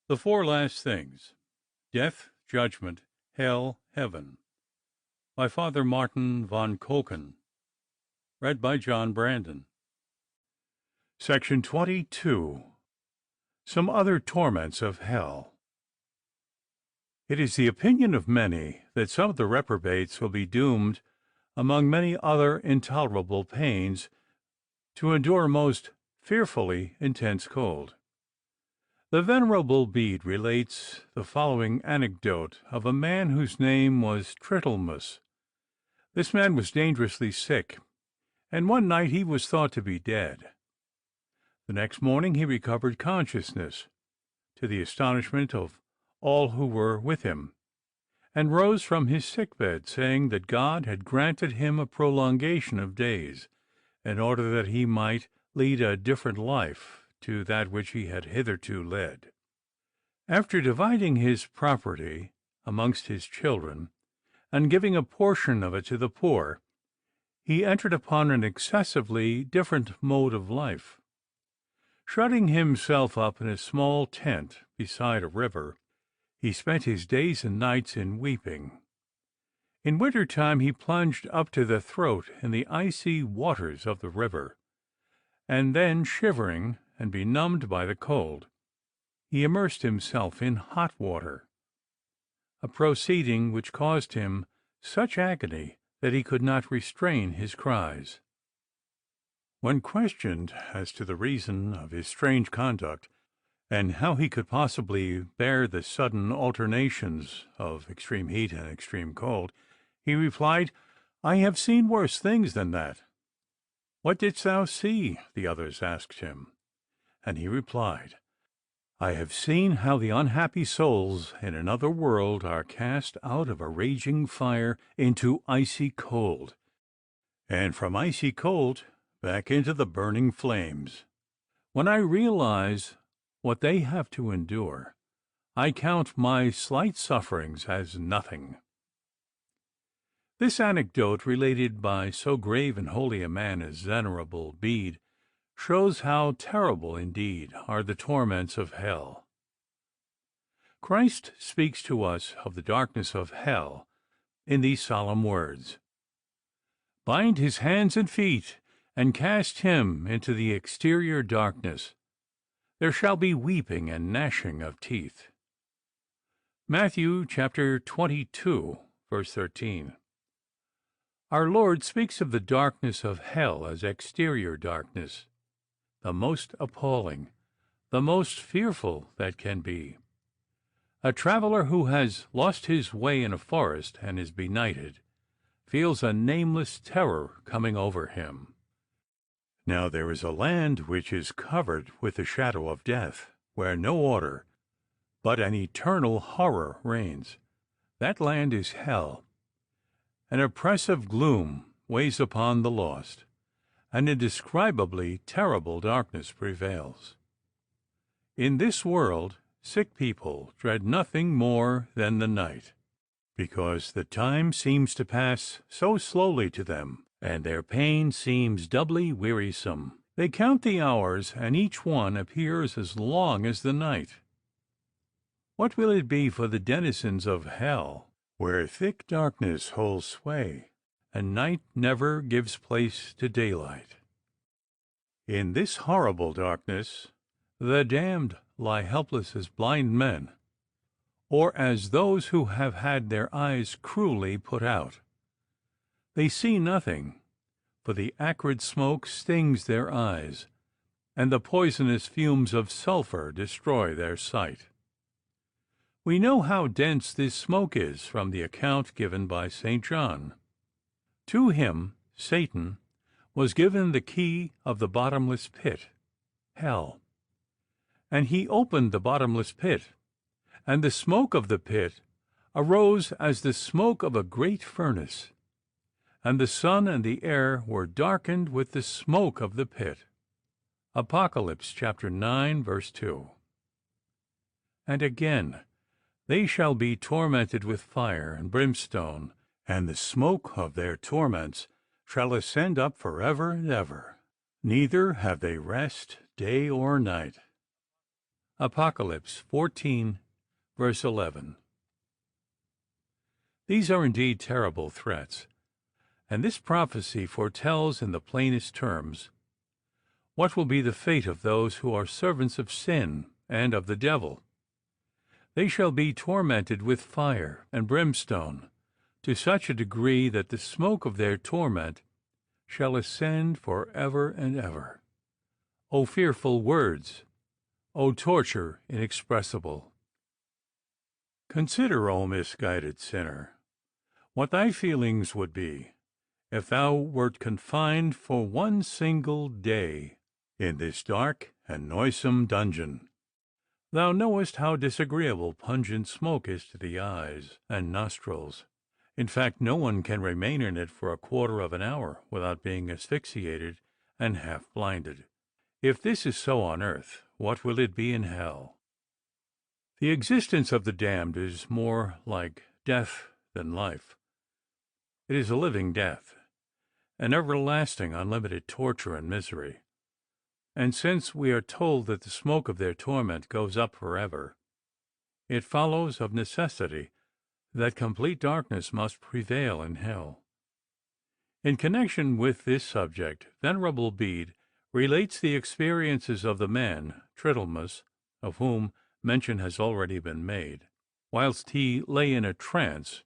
The Four Last Things: Death, Judgment, Hell, Heaven, by Father Martin von Cochem. Read by John Brandon. Section 22. Some Other Torments of Hell. It is the opinion of many that some of the reprobates will be doomed, among many other intolerable pains, to endure most fearfully intense cold. The Venerable Bede relates the following anecdote of a man whose name was Trittlemus. This man was dangerously sick, and one night he was thought to be dead. The next morning he recovered consciousness, to the astonishment of all who were with him, and rose from his sick-bed, saying that God had granted him a prolongation of days, in order that he might lead a different life to that which he had hitherto led. After dividing his property amongst his children, and giving a portion of it to the poor, he entered upon an excessively different mode of life. Shutting himself up in a small tent beside a river, he spent his days and nights in weeping. In winter time he plunged up to the throat in the icy waters of the river, and then, shivering and benumbed by the cold, he immersed himself in hot water, a proceeding which caused him such agony that he could not restrain his cries. When questioned as to the reason of his strange conduct, and how he could possibly bear the sudden alternations of extreme heat and extreme cold, he replied, "I have seen worse things than that." "What didst thou see?" the others asked him. And he replied, "I have seen how the unhappy souls in another world are cast out of a raging fire into icy cold, and from icy cold back into the burning flames. When I realize what they have to endure, I count my slight sufferings as nothing." This anecdote, related by so grave and holy a man as Venerable Bede, shows how terrible indeed are the torments of hell. Christ speaks to us of the darkness of hell in these solemn words: "Bind his hands and feet, and cast him into the exterior darkness. There shall be weeping and gnashing of teeth." Matthew chapter 22, verse 13. Our Lord speaks of the darkness of hell as exterior darkness, the most appalling, the most fearful that can be. A traveler who has lost his way in a forest and is benighted feels a nameless terror coming over him. Now there is a land which is covered with the shadow of death, where no order, but an eternal horror reigns. That land is hell. An oppressive gloom weighs upon the lost. An indescribably terrible darkness prevails. In this world, sick people dread nothing more than the night, because the time seems to pass so slowly to them, and their pain seems doubly wearisome. They count the hours, and each one appears as long as the night. What will it be for the denizens of hell, where thick darkness holds sway, and night never gives place to daylight? In this horrible darkness, the damned lie helpless as blind men, or as those who have had their eyes cruelly put out. They see nothing, for the acrid smoke stings their eyes, and the poisonous fumes of sulphur destroy their sight. We know how dense this smoke is from the account given by St. John. To him, Satan, was given the key of the bottomless pit, hell. And he opened the bottomless pit, and the smoke of the pit arose as the smoke of a great furnace, and the sun and the air were darkened with the smoke of the pit. Apocalypse chapter 9, verse 2. And again, they shall be tormented with fire and brimstone, and the smoke of their torments shall ascend up forever and ever. Neither have they rest day or night. Apocalypse 14, verse 11. These are indeed terrible threats, and this prophecy foretells in the plainest terms what will be the fate of those who are servants of sin and of the devil. They shall be tormented with fire and brimstone, to such a degree that the smoke of their torment shall ascend for ever and ever. O fearful words! O torture inexpressible! Consider, O misguided sinner, what thy feelings would be if thou wert confined for one single day in this dark and noisome dungeon. Thou knowest how disagreeable pungent smoke is to the eyes and nostrils. In fact, no one can remain in it for a quarter of an hour without being asphyxiated and half blinded. If this is so on earth, what will it be in hell? The existence of the damned is more like death than life. It is a living death, an everlasting, unlimited torture and misery. And since we are told that the smoke of their torment goes up forever, it follows of necessity that complete darkness must prevail in hell. In connection with this subject, Venerable Bede relates the experiences of the man, Tritlemus, of whom mention has already been made, whilst he lay in a trance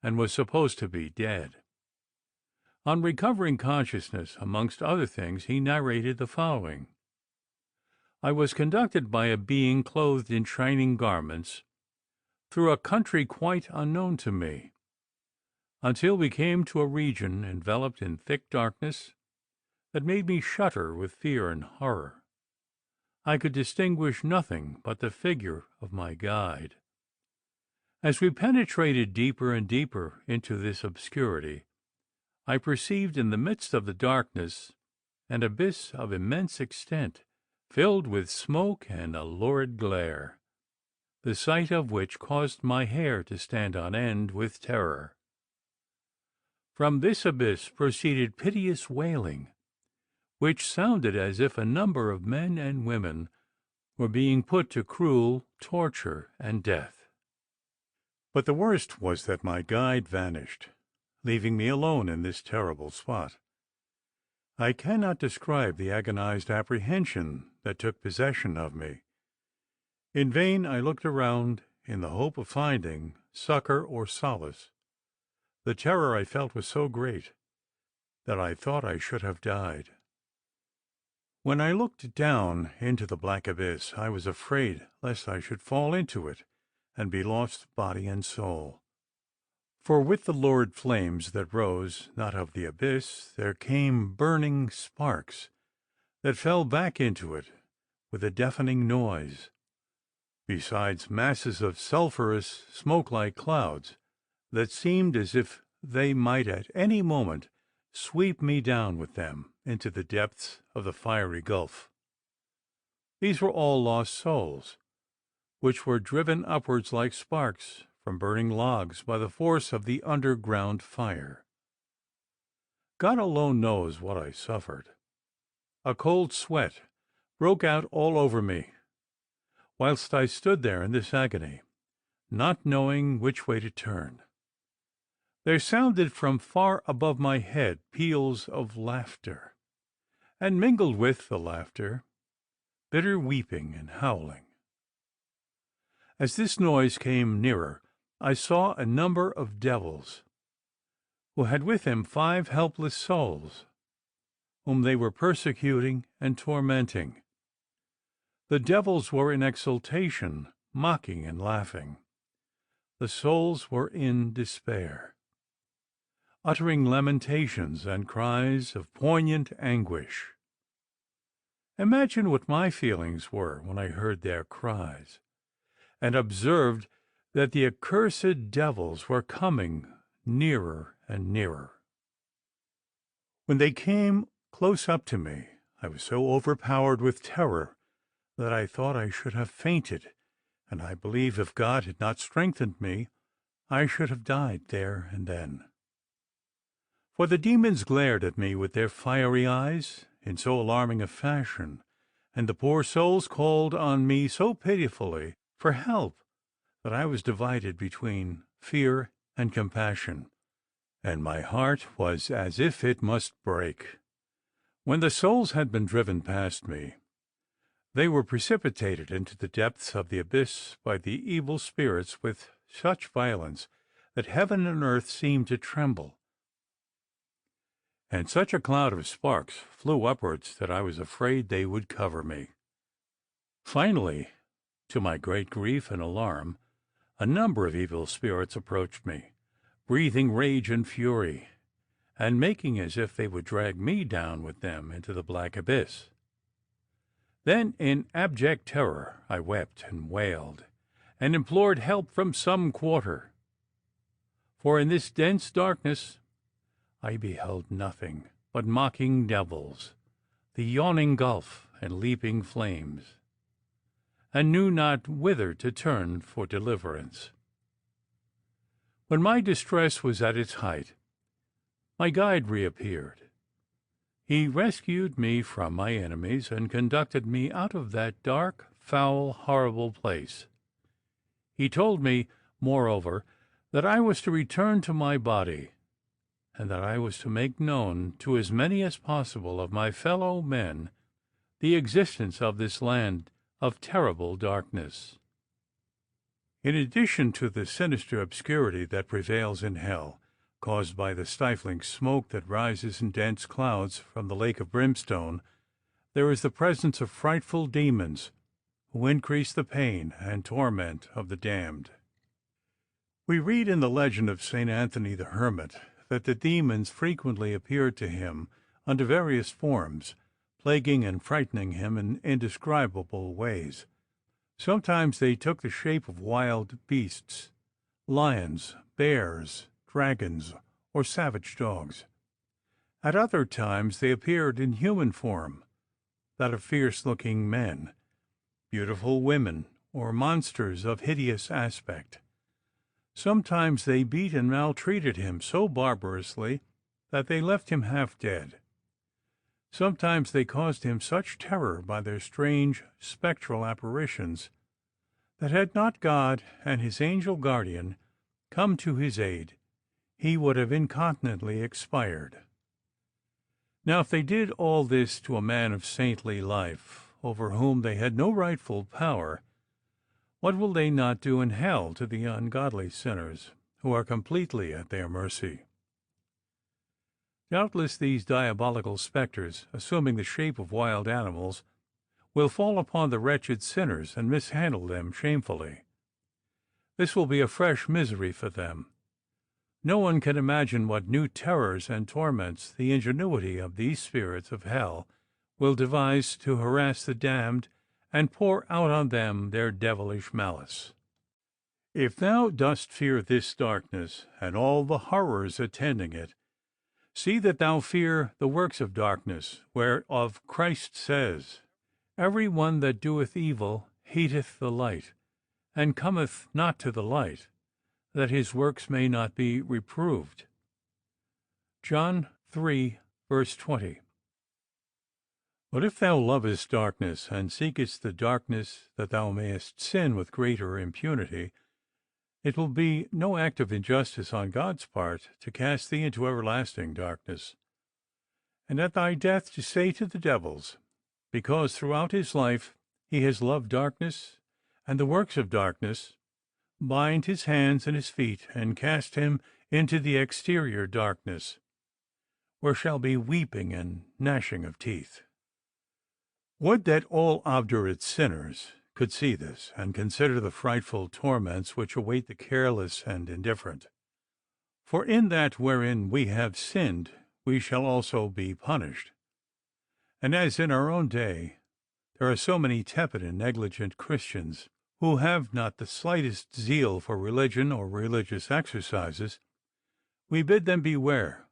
and was supposed to be dead. On recovering consciousness, amongst other things, he narrated the following. I was conducted by a being clothed in shining garments through a country quite unknown to me, until we came to a region enveloped in thick darkness that made me shudder with fear and horror. I could distinguish nothing but the figure of my guide. As we penetrated deeper and deeper into this obscurity, I perceived in the midst of the darkness an abyss of immense extent, filled with smoke and a lurid glare, the sight of which caused my hair to stand on end with terror. From this abyss proceeded piteous wailing, which sounded as if a number of men and women were being put to cruel torture and death. But the worst was that my guide vanished, leaving me alone in this terrible spot. I cannot describe the agonized apprehension that took possession of me. In vain I looked around in the hope of finding succor or solace. The terror I felt was so great that I thought I should have died. When I looked down into the black abyss, I was afraid lest I should fall into it and be lost body and soul. For with the lurid flames that rose not of the abyss, there came burning sparks that fell back into it with a deafening noise, besides masses of sulphurous, smoke-like clouds that seemed as if they might at any moment sweep me down with them into the depths of the fiery gulf. These were all lost souls, which were driven upwards like sparks from burning logs by the force of the underground fire. God alone knows what I suffered. A cold sweat broke out all over me, whilst I stood there in this agony, not knowing which way to turn. There sounded from far above my head peals of laughter, and mingled with the laughter, bitter weeping and howling. As this noise came nearer, I saw a number of devils, who had with them 5 helpless souls, whom they were persecuting and tormenting. The devils were in exultation, mocking and laughing. The souls were in despair, uttering lamentations and cries of poignant anguish. Imagine what my feelings were when I heard their cries, and observed that the accursed devils were coming nearer and nearer. When they came close up to me, I was so overpowered with terror that I thought I should have fainted, and I believe if God had not strengthened me, I should have died there and then. For the demons glared at me with their fiery eyes in so alarming a fashion and the poor souls called on me so pitifully for help that I was divided between fear and compassion, and my heart was as if it must break. When the souls had been driven past me, they were precipitated into the depths of the abyss by the evil spirits with such violence that heaven and earth seemed to tremble, and such a cloud of sparks flew upwards that I was afraid they would cover me. Finally, to my great grief and alarm, a number of evil spirits approached me, breathing rage and fury, and making as if they would drag me down with them into the black abyss. Then, in abject terror, I wept and wailed, and implored help from some quarter. For in this dense darkness I beheld nothing but mocking devils, the yawning gulf and leaping flames, and knew not whither to turn for deliverance. When my distress was at its height, my guide reappeared. He rescued me from my enemies and conducted me out of that dark, foul, horrible place. He told me, moreover, that I was to return to my body, and that I was to make known to as many as possible of my fellow men the existence of this land of terrible darkness. In addition to the sinister obscurity that prevails in hell, caused by the stifling smoke that rises in dense clouds from the lake of brimstone, there is the presence of frightful demons who increase the pain and torment of the damned. We read in the legend of St. Anthony the Hermit that the demons frequently appeared to him under various forms, plaguing and frightening him in indescribable ways. Sometimes they took the shape of wild beasts, lions, bears, dragons, or savage dogs. At other times they appeared in human form, that of fierce-looking men, beautiful women, or monsters of hideous aspect. Sometimes they beat and maltreated him so barbarously that they left him half dead. Sometimes they caused him such terror by their strange spectral apparitions that had not God and his angel guardian come to his aid, he would have incontinently expired. Now, if they did all this to a man of saintly life, over whom they had no rightful power, what will they not do in hell to the ungodly sinners who are completely at their mercy? Doubtless these diabolical spectres, assuming the shape of wild animals, will fall upon the wretched sinners and mishandle them shamefully. This will be a fresh misery for them. No one can imagine what new terrors and torments the ingenuity of these spirits of hell will devise to harass the damned and pour out on them their devilish malice. If thou dost fear this darkness and all the horrors attending it, see that thou fear the works of darkness, whereof Christ says, Every one that doeth evil hateth the light, and cometh not to the light, that his works may not be reproved. John 3, verse 20. But if thou lovest darkness, and seekest the darkness that thou mayest sin with greater impunity, it will be no act of injustice on God's part to cast thee into everlasting darkness, and at thy death to say to the devils, because throughout his life he has loved darkness and the works of darkness, bind his hands and his feet, and cast him into the exterior darkness, where shall be weeping and gnashing of teeth. Would that all obdurate sinners could see this, and consider the frightful torments which await the careless and indifferent. For in that wherein we have sinned, we shall also be punished. And as in our own day there are so many tepid and negligent Christians who have not the slightest zeal for religion or religious exercises, we bid them beware,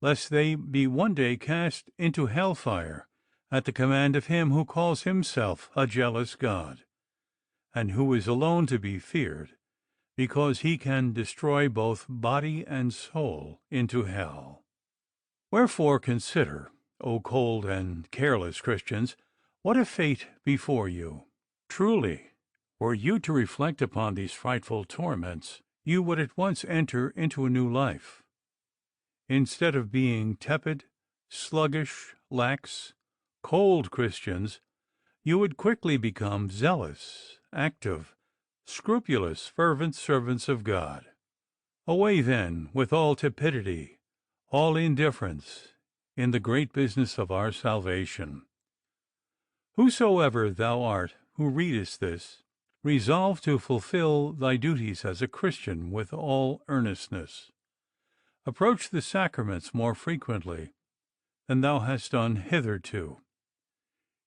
lest they be one day cast into hellfire at the command of him who calls himself a jealous God, and who is alone to be feared, because he can destroy both body and soul into hell. Wherefore consider, O cold and careless Christians, What a fate before you! Truly, were you to reflect upon these frightful torments, you would at once enter into a new life. Instead of being tepid, sluggish, lax, cold Christians, you would quickly become zealous, active, scrupulous, fervent servants of God. Away then with all tepidity, all indifference, in the great business of our salvation. Whosoever thou art who readest this, resolve to fulfill thy duties as a Christian with all earnestness. Approach the sacraments more frequently than thou hast done hitherto.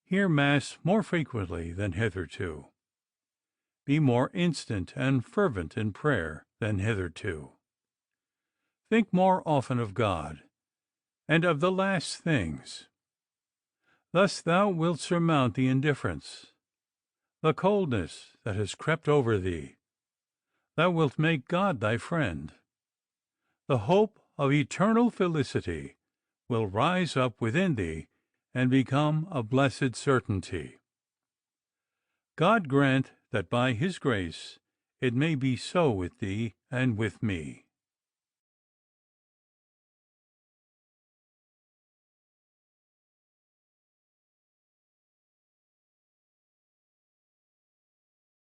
Hear Mass more frequently than hitherto. Be more instant and fervent in prayer than hitherto. Think more often of God and of the last things. Thus thou wilt surmount the indifference, the coldness that has crept over thee. Thou wilt make God thy friend. The hope of eternal felicity will rise up within thee and become a blessed certainty. God grant that by His grace it may be so with thee and with me.